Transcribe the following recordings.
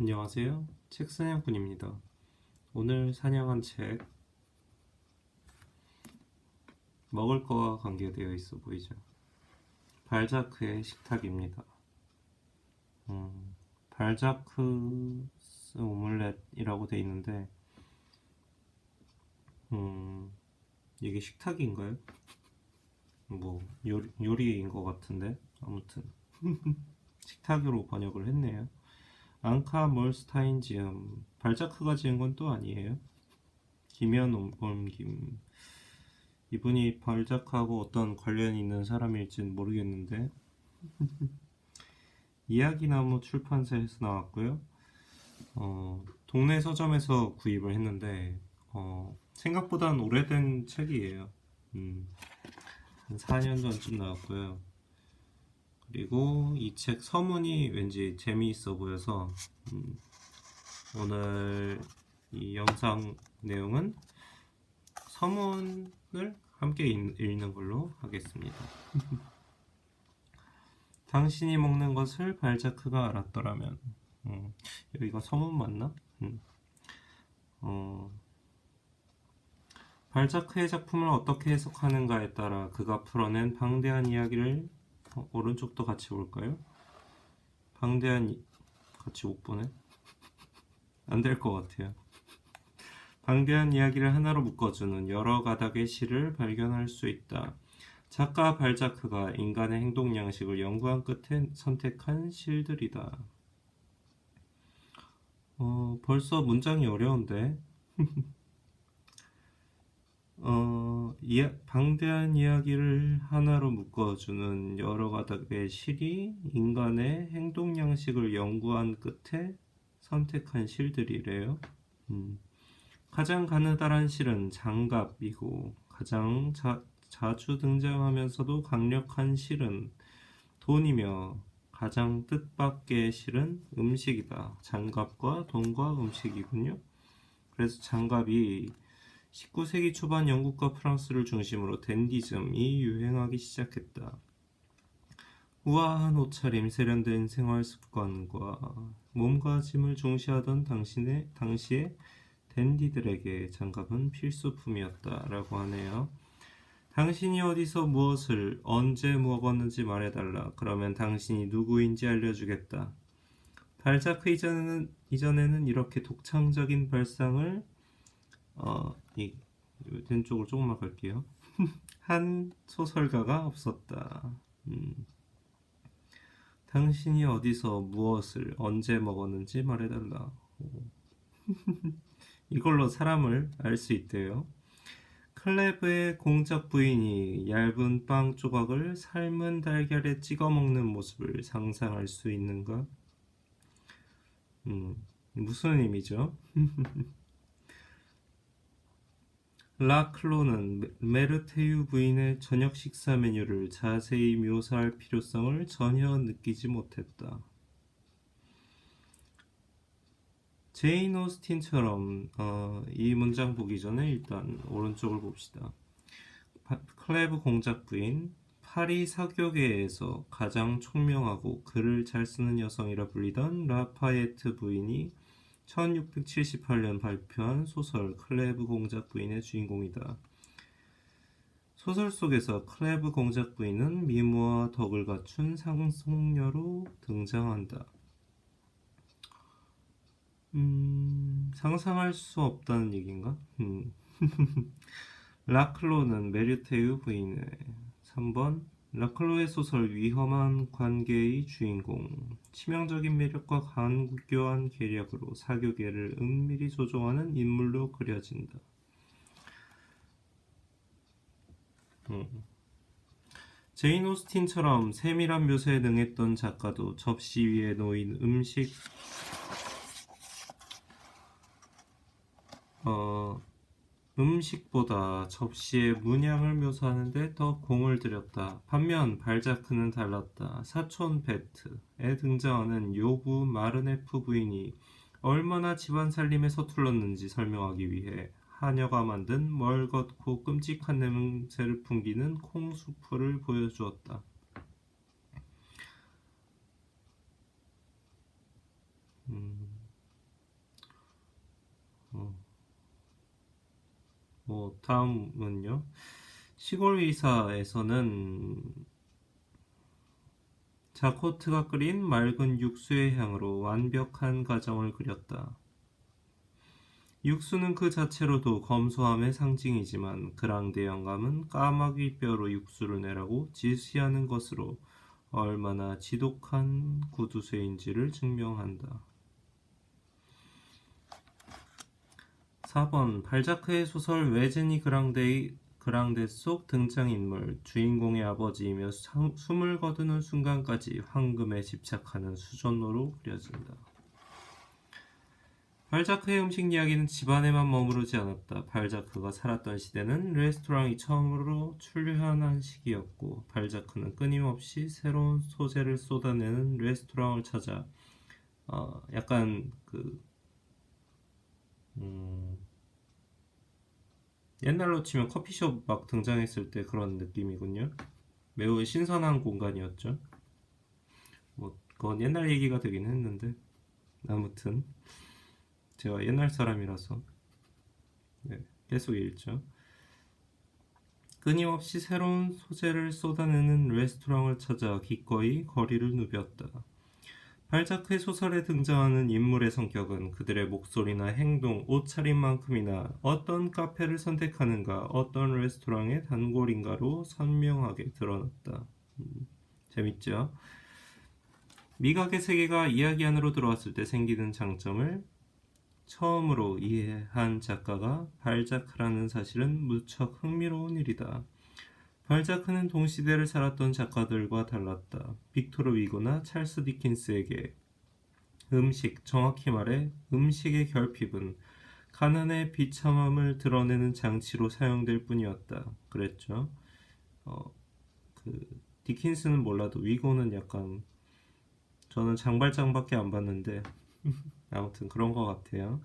안녕하세요. 책 사냥꾼입니다. 오늘 사냥한 책, 먹을 거와 관계되어 있어 보이죠? 발자크의 식탁입니다. 발자크 오믈렛이라고 돼 있는데, 이게 식탁인가요? 뭐 요리인 것 같은데 아무튼 식탁으로 번역을 했네요. 앙카 몰스타인 지음, 발자크가 지은 건 또 아니에요. 김현 옮김. 이분이 발작하고 어떤 관련이 있는 사람일지는 모르겠는데 이야기나무 출판사에서 나왔고요. 동네 서점에서 구입을 했는데 생각보단 오래된 책이에요. 한 4년 전쯤 나왔고요. 그리고 이 책 서문이 왠지 재미있어 보여서 오늘 이 영상 내용은 서문을 함께 읽는 걸로 하겠습니다. 당신이 먹는 것을 발자크가 알았더라면. 여기가 서문 맞나? 발자크의 작품을 어떻게 해석하는가에 따라 그가 풀어낸 방대한 이야기를 오른쪽도 같이 볼까요? 같이 못 보네? 안 될 것 같아요. 방대한 이야기를 하나로 묶어주는 여러 가닥의 시를 발견할 수 있다. 작가 발자크가 인간의 행동 양식을 연구한 끝에 선택한 실들이다. 벌써 문장이 어려운데. 방대한 이야기를 하나로 묶어주는 여러 가닥의 실이 인간의 행동 양식을 연구한 끝에 선택한 실들이래요. 가장 가느다란 실은 장갑이고 가장 자주 등장하면서도 강력한 실은 돈이며 가장 뜻밖의 실은 음식이다. 장갑과 돈과 음식이군요. 그래서 장갑이 19세기 초반 영국과 프랑스를 중심으로 댄디즘이 유행하기 시작했다. 우아한 옷차림, 세련된 생활 습관과 몸가짐을 중시하던 당시의 댄디들에게 장갑은 필수품이었다라고 하네요. 당신이 어디서 무엇을 언제 먹었는지 말해달라. 그러면 당신이 누구인지 알려주겠다. 발자크 이전에는 이렇게 독창적인 발상을 이 왼쪽으로 조금만 갈게요. 한 소설가가 없었다. 당신이 어디서 무엇을 언제 먹었는지 말해달라. 이걸로 사람을 알 수 있대요. 클레브의 공작 부인이 얇은 빵 조각을 삶은 달걀에 찍어 먹는 모습을 상상할 수 있는가? 무슨 의미죠? 라클로는 메르테유 부인의 저녁 식사 메뉴를 자세히 묘사할 필요성을 전혀 느끼지 못했다. 제인 오스틴처럼 이 문장 보기 전에 일단 오른쪽을 봅시다. 클레브 공작 부인, 파리 사교계에서 가장 총명하고 글을 잘 쓰는 여성이라 불리던 라파예트 부인이 1678년 발표한 소설 클레브 공작 부인의 주인공이다. 소설 속에서 클레브 공작 부인은 미모와 덕을 갖춘 상속녀로 등장한다. 상상할 수 없다는 얘기인가? 라클로는 메르테유 부인의 3번 라클로의 소설 위험한 관계의 주인공 치명적인 매력과 간교한 계략으로 사교계를 은밀히 조종하는 인물로 그려진다. 제인 오스틴처럼 세밀한 묘사에 능했던 작가도 접시 위에 놓인 음식보다 접시의 문양을 묘사하는데 더 공을 들였다. 반면 발자크는 달랐다. 사촌 베트에 등장하는 요부 마르네프 부인이 얼마나 집안 살림에 서툴렀는지 설명하기 위해 하녀가 만든 멀겋고 끔찍한 냄새를 풍기는 콩수프를 보여주었다. 다음은요. 시골 의사에서는 자코트가 끓인 맑은 육수의 향으로 완벽한 가정을 그렸다. 육수는 그 자체로도 검소함의 상징이지만 그랑데 영감은 까마귀 뼈로 육수를 내라고 지시하는 것으로 얼마나 지독한 구두쇠인지를 증명한다. 4번 발자크의 소설 외제니 그랑데 속 등장인물 주인공의 아버지이며 숨을 거두는 순간까지 황금에 집착하는 수전노로 그려진다. 발자크의 음식 이야기는 집안에만 머무르지 않았다. 발자크가 살았던 시대는 레스토랑이 처음으로 출현한 시기였고 발자크는 끊임없이 새로운 소재를 쏟아내는 레스토랑을 찾아 약간 옛날로 치면 커피숍 막 등장했을 때 그런 느낌이군요. 매우 신선한 공간이었죠. 뭐 그건 옛날 얘기가 되긴 했는데 아무튼 제가 옛날 사람이라서 계속 읽죠. 끊임없이 새로운 소재를 쏟아내는 레스토랑을 찾아 기꺼이 거리를 누볐다. 발자크의 소설에 등장하는 인물의 성격은 그들의 목소리나 행동, 옷차림만큼이나 어떤 카페를 선택하는가, 어떤 레스토랑의 단골인가로 선명하게 드러났다. 재밌죠? 미각의 세계가 이야기 안으로 들어왔을 때 생기는 장점을 처음으로 이해한 작가가 발자크라는 사실은 무척 흥미로운 일이다. 발자크는 동시대를 살았던 작가들과 달랐다. 빅토르 위고나 찰스 디킨스에게 정확히 말해 음식의 결핍은 가난의 비참함을 드러내는 장치로 사용될 뿐이었다. 그랬죠. 디킨스는 몰라도 위고는 약간 저는 장발장밖에 안 봤는데 아무튼 그런 것 같아요.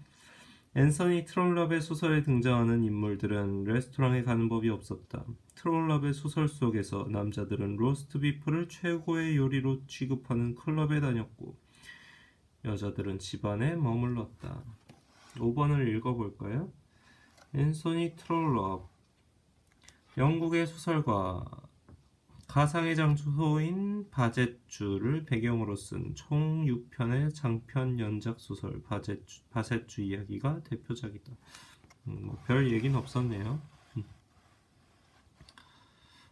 앤서니 트롤럽의 소설에 등장하는 인물들은 레스토랑에 가는 법이 없었다. 트롤럽의 소설 속에서 남자들은 로스트 비프를 최고의 요리로 취급하는 클럽에 다녔고 여자들은 집안에 머물렀다. 5번을 읽어볼까요? 앤서니 트롤럽 영국의 소설가 가상의 장소인 바제주를 배경으로 쓴 총 6편의 장편 연작 소설 바제주 이야기가 대표작이다. 별 얘기는 없었네요.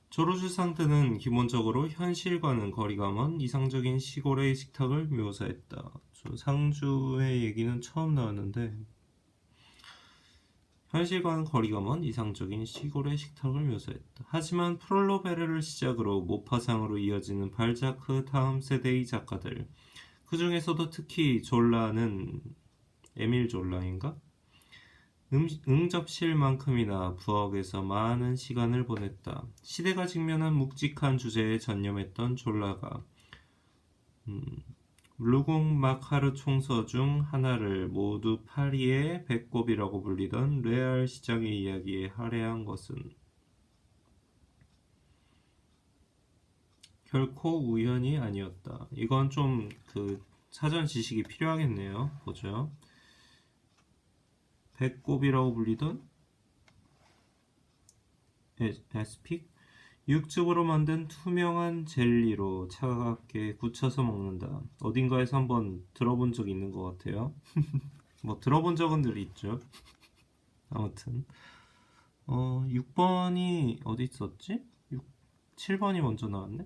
조르주 상트는 기본적으로 현실과는 거리가 먼 이상적인 시골의 식탁을 묘사했다. 상주의 얘기는 처음 나왔는데 현실과는 거리가 먼 이상적인 시골의 식탁을 묘사했다. 하지만 프롤로베르를 시작으로 모파상으로 이어지는 발자크 다음 세대의 작가들, 그 중에서도 특히 졸라는 에밀 졸라인가? 응접실만큼이나 부엌에서 많은 시간을 보냈다. 시대가 직면한 묵직한 주제에 전념했던 졸라가 루공 마카르 총서 중 하나를 모두 파리의 배꼽이라고 불리던 레알 시장의 이야기에 할애한 것은 결코 우연이 아니었다. 이건 좀 사전 지식이 필요하겠네요. 보죠. 배꼽이라고 불리던 에스픽? 육즙으로 만든 투명한 젤리로 차갑게 굳혀서 먹는다. 어딘가에서 한번 들어본 적 있는 것 같아요. 뭐 들어본 적은 늘 있죠. 아무튼 6번이 어디 있었지? 7번이 먼저 나왔네?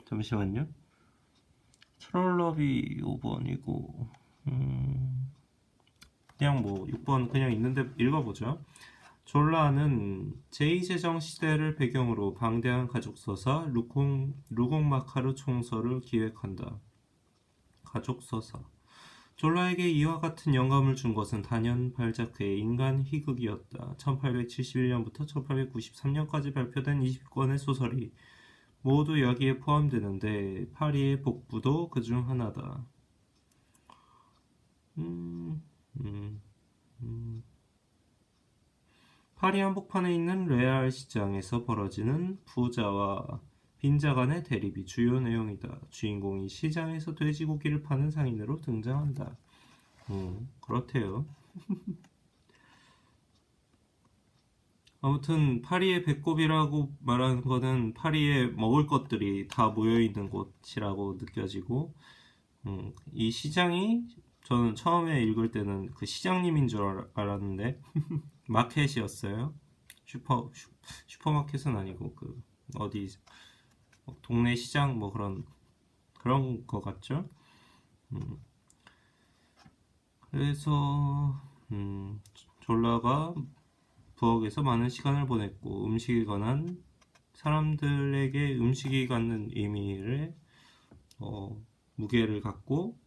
잠시만요. 트롤럽이 5번이고 그냥 뭐 6번 그냥 있는데 읽어보죠. 졸라는 제2제정 시대를 배경으로 방대한 가족서사 루공마카르 총서를 기획한다. 가족서사. 졸라에게 이와 같은 영감을 준 것은 단연 발자크의 인간 희극이었다. 1871년부터 1893년까지 발표된 20권의 소설이 모두 여기에 포함되는데 파리의 복부도 그중 하나다. 파리 한복판에 있는 레알 시장에서 벌어지는 부자와 빈자 간의 대립이 주요 내용이다. 주인공이 시장에서 돼지고기를 파는 상인으로 등장한다. 그렇대요. 아무튼 파리의 배꼽이라고 말하는 거는 파리에 먹을 것들이 다 모여 있는 곳이라고 느껴지고, 이 시장이 저는 처음에 읽을 때는 그 시장님인 줄 알았는데 마켓이었어요. 슈퍼마켓은 아니고 그 어디 동네 시장 뭐 그런 거 같죠? 음, 그래서 졸라가 부엌에서 많은 시간을 보냈고 음식에 관한 사람들에게 음식이 갖는 의미를 무게를 갖고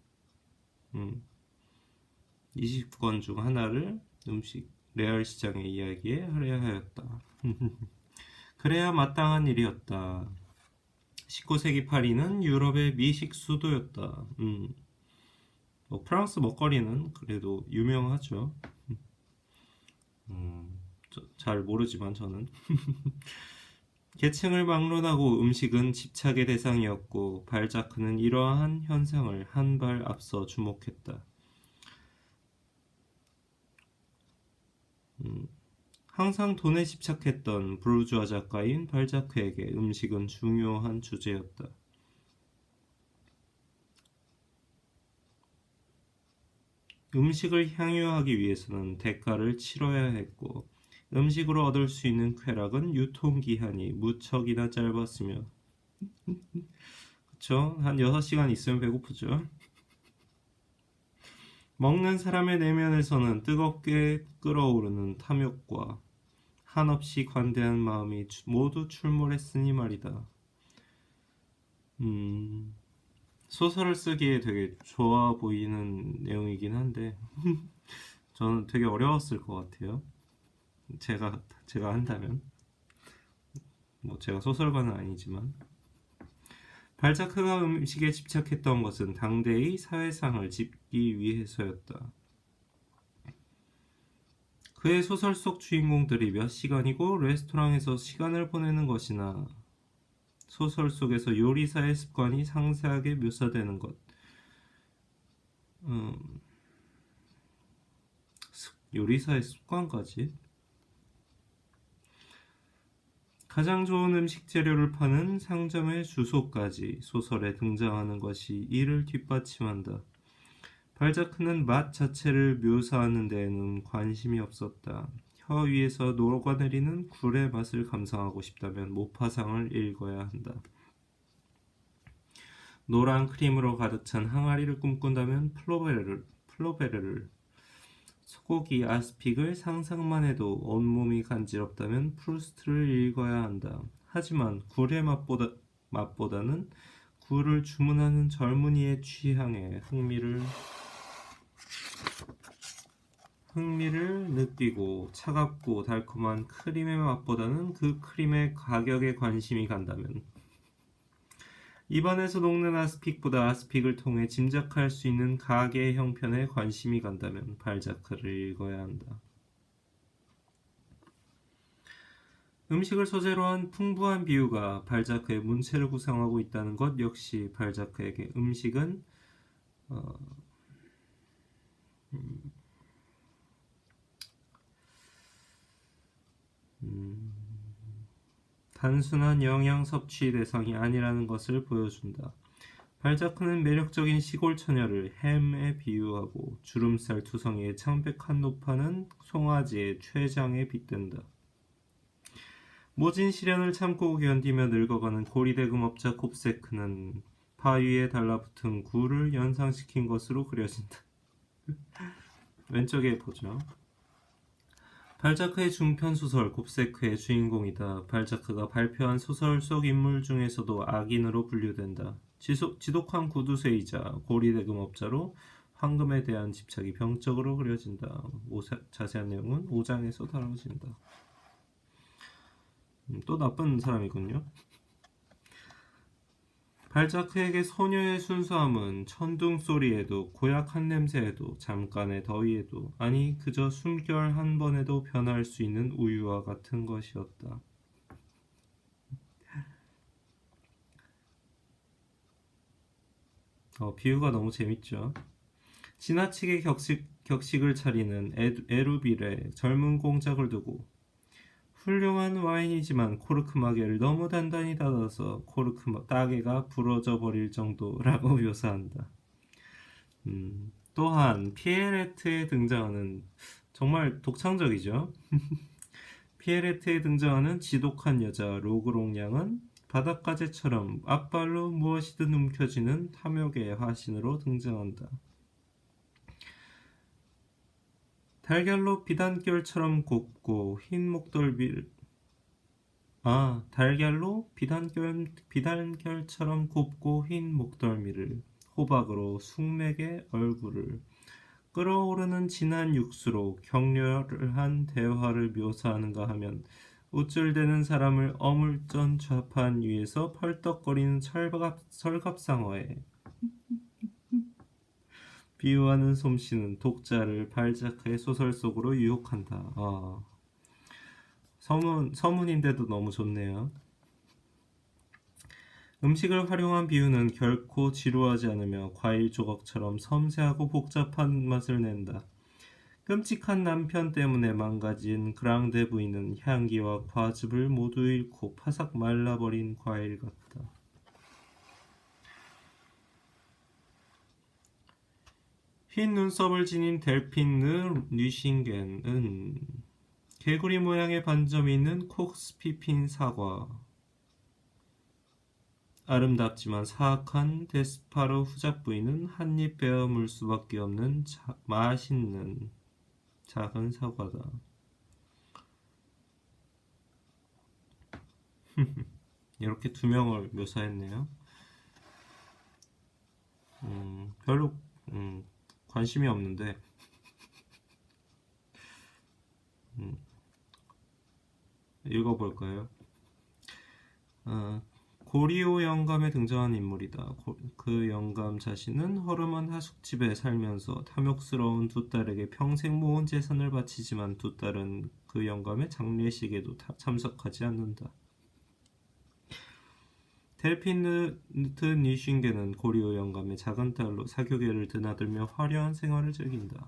음, 20권 중 하나를 음식 레알 시장의 이야기에 할애하였다. 그래야 마땅한 일이었다. 19세기 파리는 유럽의 미식 수도였다. 프랑스 먹거리는 그래도 유명하죠. 잘 모르지만 저는 계층을 막론하고 음식은 집착의 대상이었고 발자크는 이러한 현상을 한 발 앞서 주목했다. 항상 돈에 집착했던 부르주아 작가인 발자크에게 음식은 중요한 주제였다. 음식을 향유하기 위해서는 대가를 치러야 했고 음식으로 얻을 수 있는 쾌락은 유통기한이 무척이나 짧았으며 그쵸? 한 6시간 있으면 배고프죠. 먹는 사람의 내면에서는 뜨겁게 끓어오르는 탐욕과 한없이 관대한 마음이 모두 출몰했으니 말이다. 소설을 쓰기에 되게 좋아 보이는 내용이긴 한데 저는 되게 어려웠을 것 같아요. 제가 한다면 뭐 제가 소설가는 아니지만 발자크가 음식에 집착했던 것은 당대의 사회상을 짚기 위해서였다. 그의 소설 속 주인공들이 몇 시간이고 레스토랑에서 시간을 보내는 것이나 소설 속에서 요리사의 습관이 상세하게 묘사되는 것. 요리사의 습관까지? 가장 좋은 음식 재료를 파는 상점의 주소까지 소설에 등장하는 것이 이를 뒷받침한다. 발자크는 맛 자체를 묘사하는 데에는 관심이 없었다. 혀 위에서 녹아내리는 굴의 맛을 감상하고 싶다면 모파상을 읽어야 한다. 노란 크림으로 가득 찬 항아리를 꿈꾼다면 플로베르를 소고기 아스픽을 상상만 해도 온몸이 간지럽다면 프루스트를 읽어야 한다. 하지만 굴의 맛보다는 굴을 주문하는 젊은이의 취향에 흥미를 느끼고 차갑고 달콤한 크림의 맛보다는 그 크림의 가격에 관심이 간다면 입안에서 녹는 아스픽보다 아스픽을 통해 짐작할 수 있는 가게의 형편에 관심이 간다면 발자크를 읽어야 한다. 음식을 소재로 한 풍부한 비유가 발자크의 문체를 구성하고 있다는 것 역시 발자크에게 음식은 단순한 영양 섭취 대상이 아니라는 것을 보여준다. 발자크는 매력적인 시골 처녀를 햄에 비유하고 주름살 투성이의 창백한 노파는 송아지의 췌장에 빗댄다. 모진 시련을 참고 견디며 늙어가는 고리대금업자 곱세크는 바위에 달라붙은 굴을 연상시킨 것으로 그려진다. 왼쪽에 보죠. 발자크의 중편 소설 곱세크의 주인공이다. 발자크가 발표한 소설 속 인물 중에서도 악인으로 분류된다. 지독한 구두쇠이자 고리대금업자로 황금에 대한 집착이 병적으로 그려진다. 자세한 내용은 5장에서 다뤄진다. 또 나쁜 사람이군요. 발자크에게 소녀의 순수함은 천둥 소리에도 고약한 냄새에도 잠깐의 더위에도 아니 그저 숨결 한 번에도 변할 수 있는 우유와 같은 것이었다. 비유가 너무 재밌죠. 지나치게 격식을 차리는 에루빌에 젊은 공작을 두고 훌륭한 와인이지만 코르크 마개를 너무 단단히 닫아서 코르크 따개가 부러져 버릴 정도라고 묘사한다. 또한 피에레트에 등장하는 정말 독창적이죠. 피에레트에 등장하는 지독한 여자 로그롱 양은 바닷가재처럼 앞발로 무엇이든 움켜쥐는 탐욕의 화신으로 등장한다. 달걀로 비단결처럼 곱고 흰 목덜미를 달걀로 비단결처럼 곱고 흰 목덜미를 호박으로 숙맥의 얼굴을 끓어오르는 진한 육수로 격렬한 대화를 묘사하는가 하면 우쭐대는 사람을 어물전 좌판 위에서 펄떡거리는 설갑상어에 비유하는 솜씨는 독자를 발자크의 소설 속으로 유혹한다. 서문인데도 너무 좋네요. 음식을 활용한 비유는 결코 지루하지 않으며 과일 조각처럼 섬세하고 복잡한 맛을 낸다. 끔찍한 남편 때문에 망가진 그랑데 부인은 향기와 과즙을 모두 잃고 파삭 말라버린 과일 같다. 흰 눈썹을 지닌 델핀느 뉘싱겐은 개구리 모양의 반점이 있는 콕스피핀 사과, 아름답지만 사악한 데스파르 후작 부인은 한입 베어 물 수밖에 없는 맛있는 작은 사과다. 이렇게 두 명을 묘사했네요. 별로 관심이 없는데 읽어볼까요? 고리오 영감에 등장한 인물이다. 그 영감 자신은 허름한 하숙집에 살면서 탐욕스러운 두 딸에게 평생 모은 재산을 바치지만 두 딸은 그 영감의 장례식에도 참석하지 않는다. 델핀트 니슌게는 고리오 영감의 작은 딸로 사교계를 드나들며 화려한 생활을 즐긴다.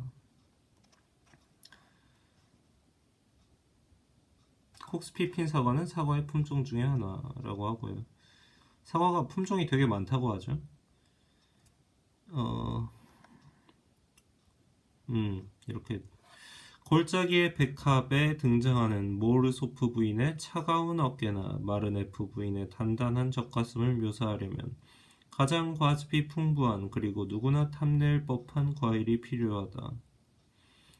콕스피핀 사과는 사과의 품종 중에 하나라고 하고요. 사과가 품종이 되게 많다고 하죠. 이렇게 골짜기의 백합에 등장하는 모르소프 부인의 차가운 어깨나 마르네프 부인의 단단한 젖가슴을 묘사하려면 가장 과즙이 풍부한 그리고 누구나 탐낼 법한 과일이 필요하다.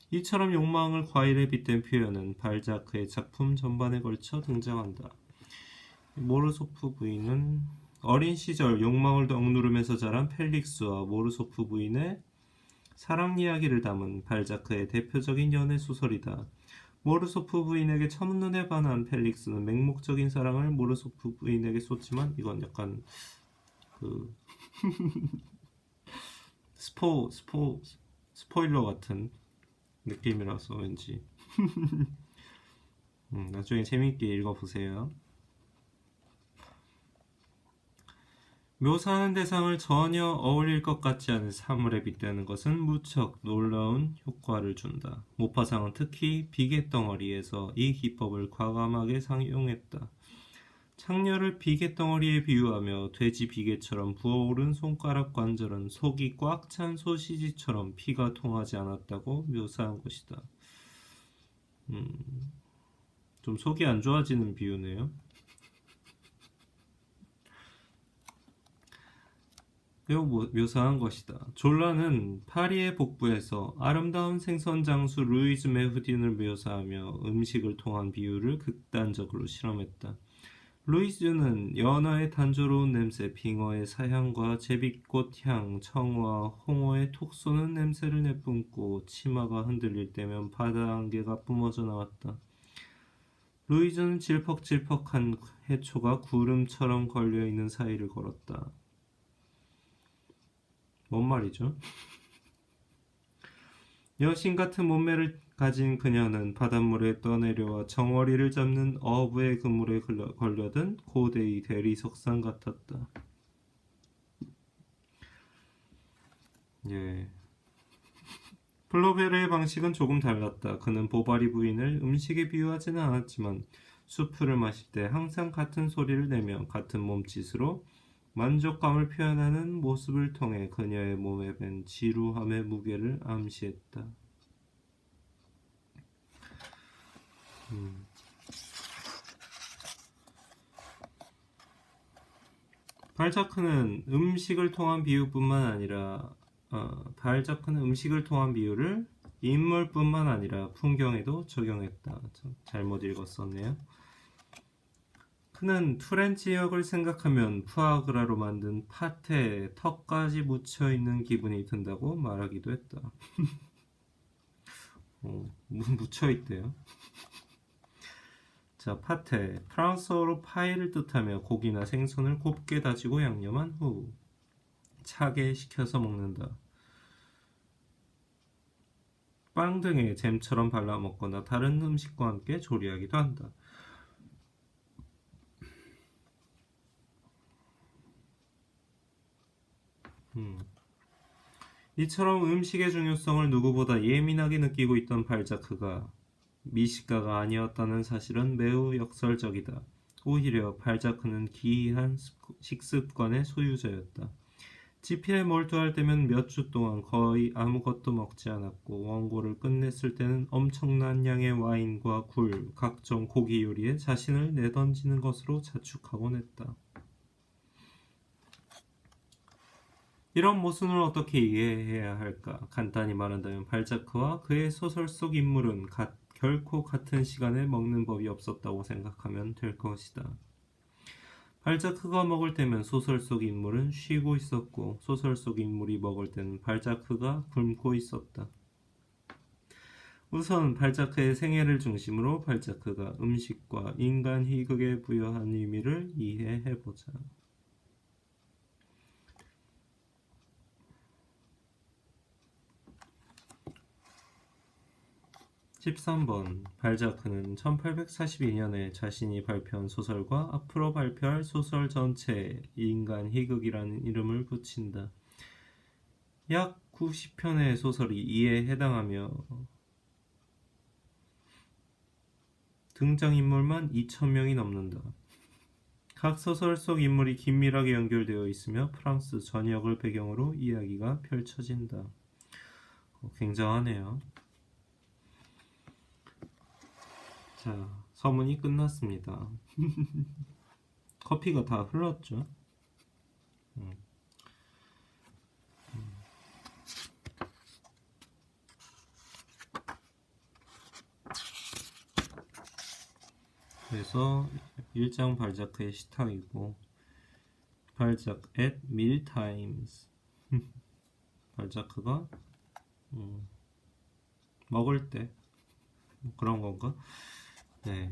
이처럼 욕망을 과일에 빗댄 표현은 발자크의 작품 전반에 걸쳐 등장한다. 모르소프 부인은 어린 시절 욕망을 억누르면서 자란 펠릭스와 모르소프 부인의 사랑 이야기를 담은 발자크의 대표적인 연애 소설이다. 모르소프 부인에게 첫눈에 반한 펠릭스는 맹목적인 사랑을 모르소프 부인에게 쏟지만 이건 약간 그 스포일러 같은 느낌이라서 왠지 나중에 재밌게 읽어보세요. 묘사하는 대상을 전혀 어울릴 것 같지 않은 사물에 빗대는 것은 무척 놀라운 효과를 준다. 모파상은 특히 비계덩어리에서 이 기법을 과감하게 사용했다. 창녀를 비계덩어리에 비유하며 돼지 비계처럼 부어오른 손가락 관절은 속이 꽉 찬 소시지처럼 피가 통하지 않았다고 묘사한 것이다. 좀 속이 안 좋아지는 비유네요. 묘사한 것이다. 졸라는 파리의 복부에서 아름다운 생선 장수 루이즈 메후딘을 묘사하며 음식을 통한 비유를 극단적으로 실험했다. 루이즈는 연어의 단조로운 냄새, 빙어의 사향과 제비꽃 향, 청어와 홍어의 톡 쏘는 냄새를 내뿜고 치마가 흔들릴 때면 바다 안개가 뿜어져 나왔다. 루이즈는 질퍽질퍽한 해초가 구름처럼 걸려있는 사이를 걸었다. 뭔 말이죠? 여신 같은 몸매를 가진 그녀는 바닷물에 떠내려와 정어리를 잡는 어부의 그물에 걸려든 고대의 대리석상 같았다. 예. 플로베르의 방식은 조금 달랐다. 그는 보바리 부인을 음식에 비유하지는 않았지만 수프를 마실 때 항상 같은 소리를 내며 같은 몸짓으로 만족감을 표현하는 모습을 통해 그녀의 몸에 밴 지루함의 무게를 암시했다. 발자크는 음식을 통한 비유를 인물뿐만 아니라 풍경에도 적용했다. 잘못 읽었었네요. 그는 투렌 지역을 생각하면 푸아그라로 만든 파테에 턱까지 묻혀있는 기분이 든다고 말하기도 했다. 묻혀있대요. 자, 파테. 프랑스어로 파이를 뜻하며 고기나 생선을 곱게 다지고 양념한 후 차게 식혀서 먹는다. 빵 등에 잼처럼 발라 먹거나 다른 음식과 함께 조리하기도 한다. 이처럼 음식의 중요성을 누구보다 예민하게 느끼고 있던 발자크가 미식가가 아니었다는 사실은 매우 역설적이다. 오히려 발자크는 기이한 식습관의 소유자였다. 지필에 몰두할 때면 몇 주 동안 거의 아무것도 먹지 않았고 원고를 끝냈을 때는 엄청난 양의 와인과 굴, 각종 고기 요리에 자신을 내던지는 것으로 자축하곤 했다. 이런 모순을 어떻게 이해해야 할까? 간단히 말한다면 발자크와 그의 소설 속 인물은 결코 같은 시간에 먹는 법이 없었다고 생각하면 될 것이다. 발자크가 먹을 때면 소설 속 인물은 쉬고 있었고 소설 속 인물이 먹을 때는 발자크가 굶고 있었다. 우선 발자크의 생애를 중심으로 발자크가 음식과 인간 희극에 부여한 의미를 이해해보자. 13번 발자크는 1842년에 자신이 발표한 소설과 앞으로 발표할 소설 전체에 인간 희극이라는 이름을 붙인다. 약 90편의 소설이 이에 해당하며 등장인물만 2,000명이 넘는다. 각 소설 속 인물이 긴밀하게 연결되어 있으며 프랑스 전역을 배경으로 이야기가 펼쳐진다. 굉장하네요. 자, 서문이 끝났습니다. 커피가 다 흘렀죠? 그래서 1장 발자크의 식탁이고 발작 at mealtimes 발자크가 먹을 때 그런 건가? 네.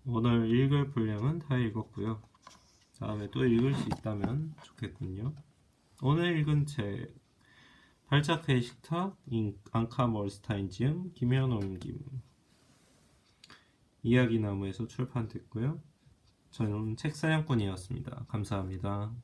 오늘 읽을 분량은 다 읽었고요. 다음에 또 읽을 수 있다면 좋겠군요. 오늘 읽은 책 발자크의 식탁 앙카 몰스타인지음 김현옮김 이야기나무에서 출판됐고요. 저는 책사냥꾼이었습니다. 감사합니다.